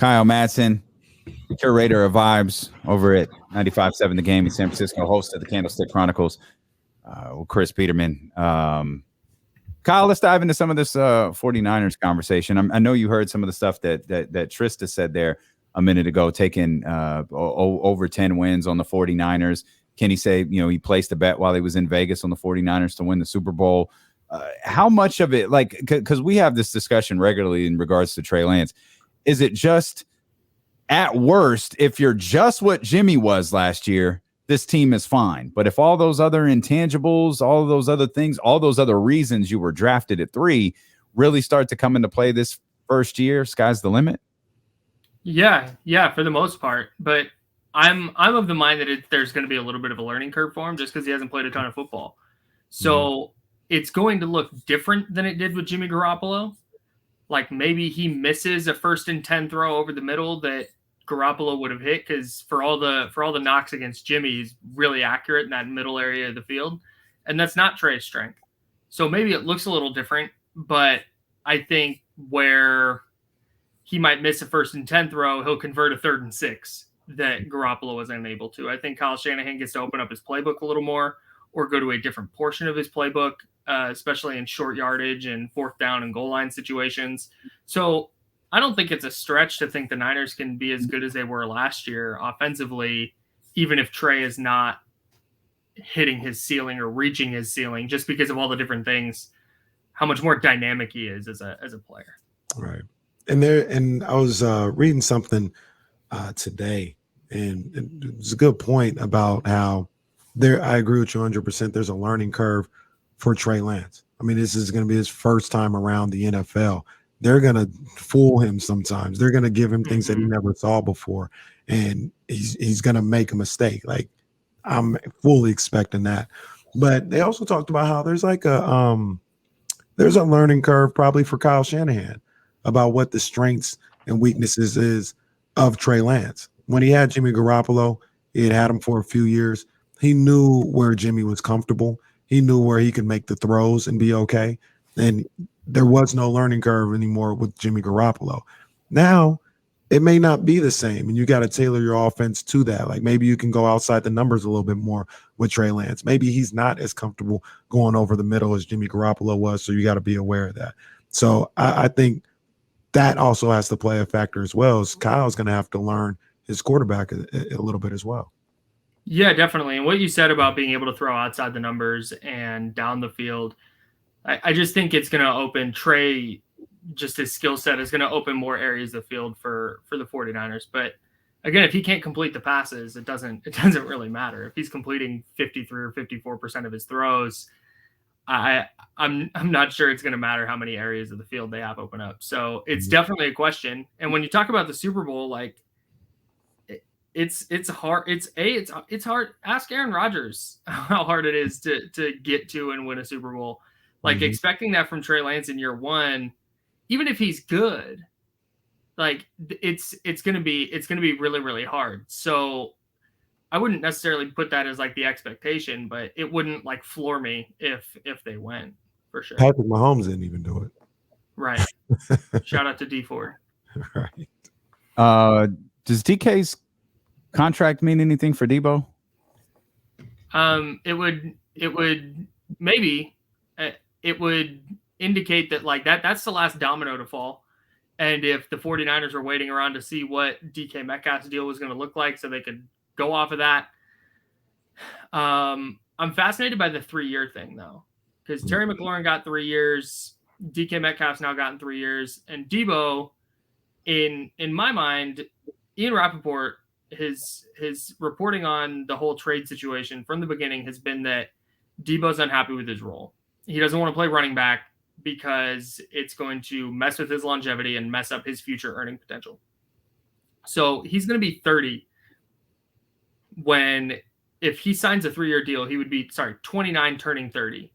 Kyle Madson, curator of vibes over at 95.7 The Game in San Francisco, host of the Candlestick Chronicles with Chris Peterman. Kyle, let's dive into some of this 49ers conversation. I know you heard some of the stuff that Trista said there a minute ago, taking over 10 wins on the 49ers. Kenny say, he placed a bet while he was in Vegas on the 49ers to win the Super Bowl. How much of it, because we have this discussion regularly in regards to Trey Lance, is it just at worst, if you're just what Jimmy was last year, this team is fine. But if all those other intangibles, all those other things, all those other reasons you were drafted at 3 really start to come into play this first year, sky's the limit? Yeah, for the most part. But I'm of the mind that there's going to be a little bit of a learning curve for him just because he hasn't played a ton of football. So it's going to look different than it did with Jimmy Garoppolo. Like maybe he misses a 1st and 10 throw over the middle that Garoppolo would have hit, because for all the knocks against Jimmy, he's really accurate in that middle area of the field, and that's not Trey's strength. So maybe it looks a little different, but I think where he might miss a 1st and 10 throw, he'll convert a 3rd and 6 that Garoppolo was unable to. I think Kyle Shanahan gets to open up his playbook a little more, or go to a different portion of his playbook, especially in short yardage and 4th down and goal line situations. So I don't think it's a stretch to think the Niners can be as good as they were last year offensively, even if Trey is not hitting his ceiling or reaching his ceiling, just because of all the different things, how much more dynamic he is as a player. Right. And I was reading something today, and it's a good point about how I agree with you 100%. There's a learning curve for Trey Lance. I mean, this is going to be his first time around the NFL. They're going to fool him sometimes. They're going to give him things that he never saw before, and he's going to make a mistake. Like, I'm fully expecting that. But they also talked about how there's like there's a learning curve probably for Kyle Shanahan about what the strengths and weaknesses is of Trey Lance. When he had Jimmy Garoppolo, he had him for a few years. He knew where Jimmy was comfortable. He knew where he could make the throws and be okay. And there was no learning curve anymore with Jimmy Garoppolo. Now, it may not be the same, and you got to tailor your offense to that. Like, maybe you can go outside the numbers a little bit more with Trey Lance. Maybe he's not as comfortable going over the middle as Jimmy Garoppolo was, so you got to be aware of that. So I think that also has to play a factor as well, as Kyle's going to have to learn his quarterback a little bit as well. Yeah, definitely. And what you said about being able to throw outside the numbers and down the field, I just think it's going to open Trey, just his skill set is going to open more areas of the field for the 49ers. But again, if he can't complete the passes, it doesn't really matter. If he's completing 53 or 54% of his throws, I'm not sure it's going to matter how many areas of the field they have open up. So it's definitely a question. And when you talk about the Super Bowl, like, it's hard. It's hard. Ask Aaron Rodgers how hard it is to get to and win a Super Bowl. Like, expecting that from Trey Lance in year 1, even if he's good, like, it's gonna be really, really hard. So I wouldn't necessarily put that as like the expectation, but it wouldn't like floor me if they win, for sure. Patrick Mahomes didn't even do it. Right. Shout out to D Ford. Right. Does DK's contract mean anything for Deebo? It would indicate that, like, that's the last domino to fall. And if the 49ers are waiting around to see what DK Metcalf's deal was going to look like so they could go off of that. I'm fascinated by the 3-year thing, though, because Terry McLaurin got 3 years. DK Metcalf's now gotten 3 years. And Deebo, in my mind, Ian Rappaport, his reporting on the whole trade situation from the beginning has been that Deebo's unhappy with his role. He doesn't want to play running back because it's going to mess with his longevity and mess up his future earning potential. So he's going to be 30 if he signs a 3-year deal, he would be 29 turning 30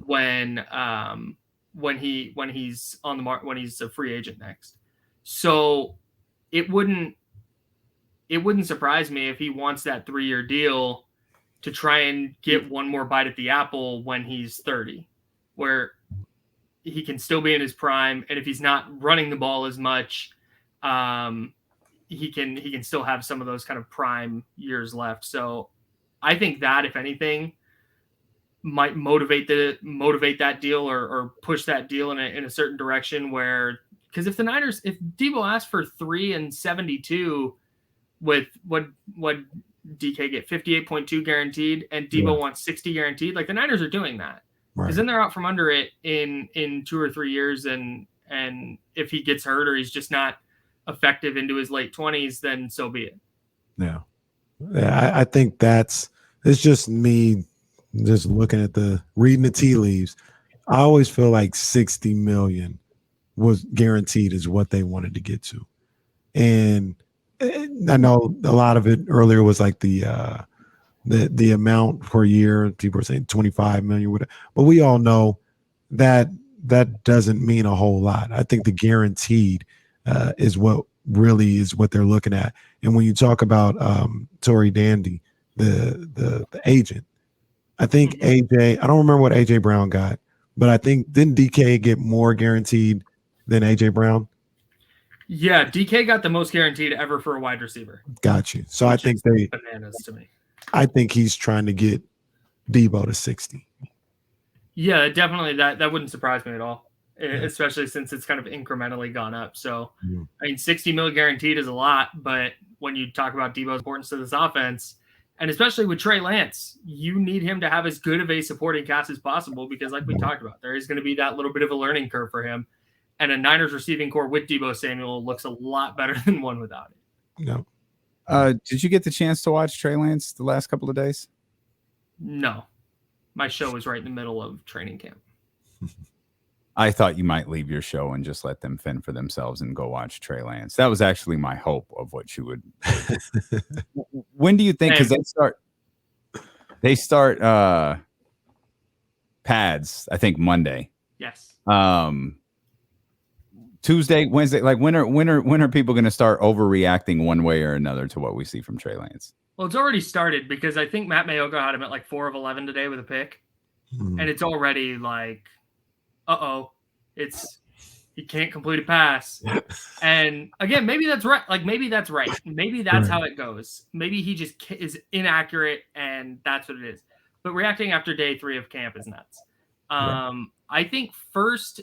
when he's on the market, when he's a free agent next. So it wouldn't surprise me if he wants that 3-year deal to try and get one more bite at the apple when he's 30, where he can still be in his prime. And if he's not running the ball as much, he can still have some of those kind of prime years left. So I think that, if anything, might motivate that deal or push that deal in a certain direction where, because if Deebo asked for 3 and 72 with what DK get 58.2 guaranteed and Deebo wants 60 guaranteed, like the Niners are doing that. Because then they're out from under it in 2 or 3 years, and if he gets hurt or he's just not effective into his late 20s, then so be it. Yeah, I think it's just me just looking at reading the tea leaves. I always feel like 60 million was guaranteed is what they wanted to get to, and I know a lot of it earlier was like the amount per year. People are saying 25 million, whatever. But we all know that doesn't mean a whole lot. I think the guaranteed is what they're looking at. And when you talk about Tory Dandy, the agent, I think AJ, I don't remember what AJ Brown got, but I think didn't DK get more guaranteed than AJ Brown? Yeah, DK got the most guaranteed ever for a wide receiver. Got you. So I think bananas to me. I think he's trying to get Deebo to 60. Yeah, definitely. That wouldn't surprise me at all, especially since it's kind of incrementally gone up. So, I mean, 60 mil guaranteed is a lot, but when you talk about Deebo's importance to this offense, and especially with Trey Lance, you need him to have as good of a supporting cast as possible because, like we talked about, there is going to be that little bit of a learning curve for him. And a Niners receiving core with Deebo Samuel looks a lot better than one without it. No. Did you get the chance to watch Trey Lance the last couple of days? No. My show was right in the middle of training camp. I thought you might leave your show and just let them fend for themselves and go watch Trey Lance. That was actually my hope of what you would. When do you think? Because they start pads, I think Monday. Yes. Tuesday, Wednesday, like when are people going to start overreacting one way or another to what we see from Trey Lance? Well, it's already started because I think Matt Mayoga had him at like 4 of 11 today with a pick, and it's already like, he can't complete a pass. And again, maybe that's right. Like maybe that's right. Maybe that's how it goes. Maybe he just is inaccurate, and that's what it is. But reacting after day 3 of camp is nuts. I think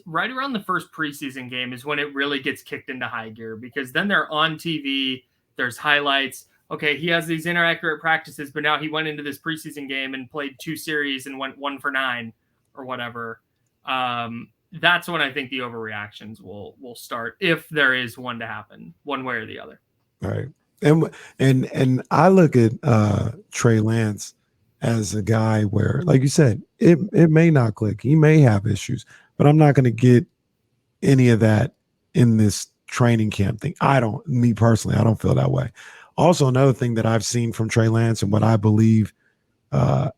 right around the first preseason game is when it really gets kicked into high gear because then they're on TV. There's highlights. Okay, he has these inaccurate practices, but now he went into this preseason game and played 2 series and went 1 for 9 or whatever. That's when I think the overreactions will start if there is one to happen one way or the other. Right. And I look at Trey Lance as a guy where, like you said, it may not click. He may have issues, but I'm not going to get any of that in this training camp thing. Me personally, I don't feel that way. Also, another thing that I've seen from Trey Lance and what I believe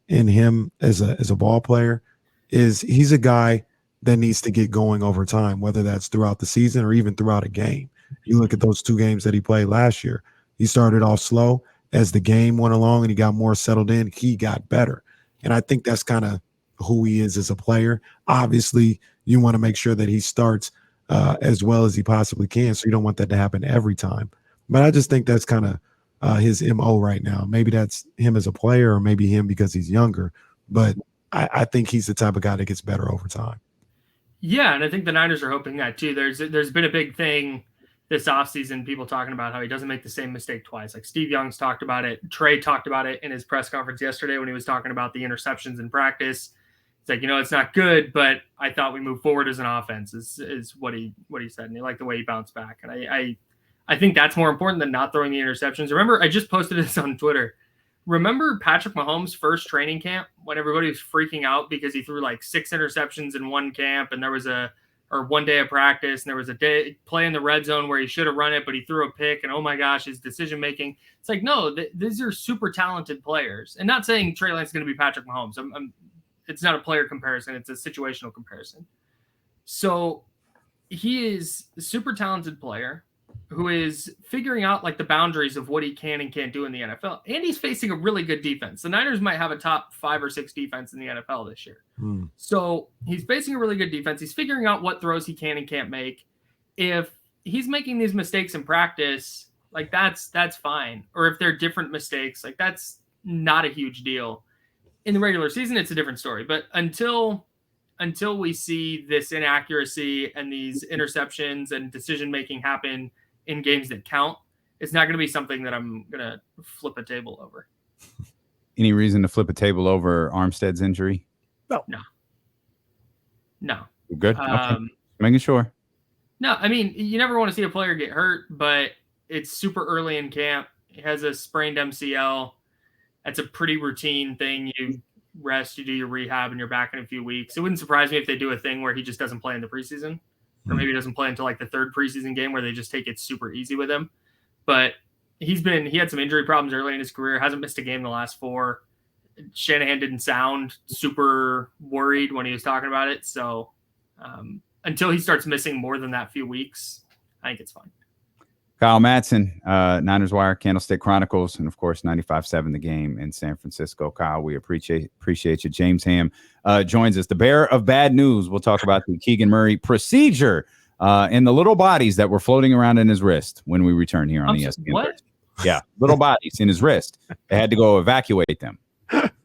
in him as a ball player is he's a guy that needs to get going over time, whether that's throughout the season or even throughout a game. You look at those 2 games that he played last year. He started off slow. As the game went along and he got more settled in, he got better. And I think that's kind of who he is as a player. Obviously, you want to make sure that he starts as well as he possibly can. So you don't want that to happen every time. But I just think that's kind of his MO right now. Maybe that's him as a player or maybe him because he's younger. But I think he's the type of guy that gets better over time. Yeah, and I think the Niners are hoping that too. There's been a big thing this offseason, people talking about how he doesn't make the same mistake twice. Like Steve Young's talked about it. Trey talked about it in his press conference yesterday when he was talking about the interceptions in practice. It's like, it's not good, but I thought we moved forward as an offense is what he said. And he liked the way he bounced back. And I think that's more important than not throwing the interceptions. Remember, I just posted this on Twitter. Remember Patrick Mahomes' first training camp when everybody was freaking out because he threw like 6 interceptions in one camp and there was one day of practice, and there was a day play in the red zone where he should have run it, but he threw a pick, and oh my gosh, his decision making. It's like, no, these are super talented players, and not saying Trey Lance is going to be Patrick Mahomes. It's not a player comparison; it's a situational comparison. So he is a super talented player who is figuring out like the boundaries of what he can and can't do in the NFL. And he's facing a really good defense. The Niners might have a top 5 or 6 defense in the NFL this year. So he's facing a really good defense. He's figuring out what throws he can and can't make. If he's making these mistakes in practice, like that's fine. Or if they're different mistakes, like that's not a huge deal. In the regular season, it's a different story. But until we see this inaccuracy and these interceptions and decision making happen in games that count, it's not going to be something that I'm going to flip a table over. Any reason to flip a table over Armstead's injury? No. Good. Okay. Making sure. No, I mean, you never want to see a player get hurt, but it's super early in camp. He has a sprained MCL. That's a pretty routine thing. You rest, you do your rehab, and you're back in a few weeks. It wouldn't surprise me if they do a thing where he just doesn't play in the preseason, or maybe he doesn't play until like the third preseason game where they just take it super easy with him. But he had some injury problems early in his career, hasn't missed a game the last 4. Shanahan didn't sound super worried when he was talking about it. So until he starts missing more than that few weeks, I think it's fine. Kyle Madson, Niners Wire, Candlestick Chronicles, and of course 95.7 The Game in San Francisco. Kyle, we appreciate you. James Ham joins us, the bearer of bad news. We'll talk about the Keegan Murray procedure and the little bodies that were floating around in his wrist when we return here on ESPN. What? Yeah, little bodies in his wrist. They had to go evacuate them.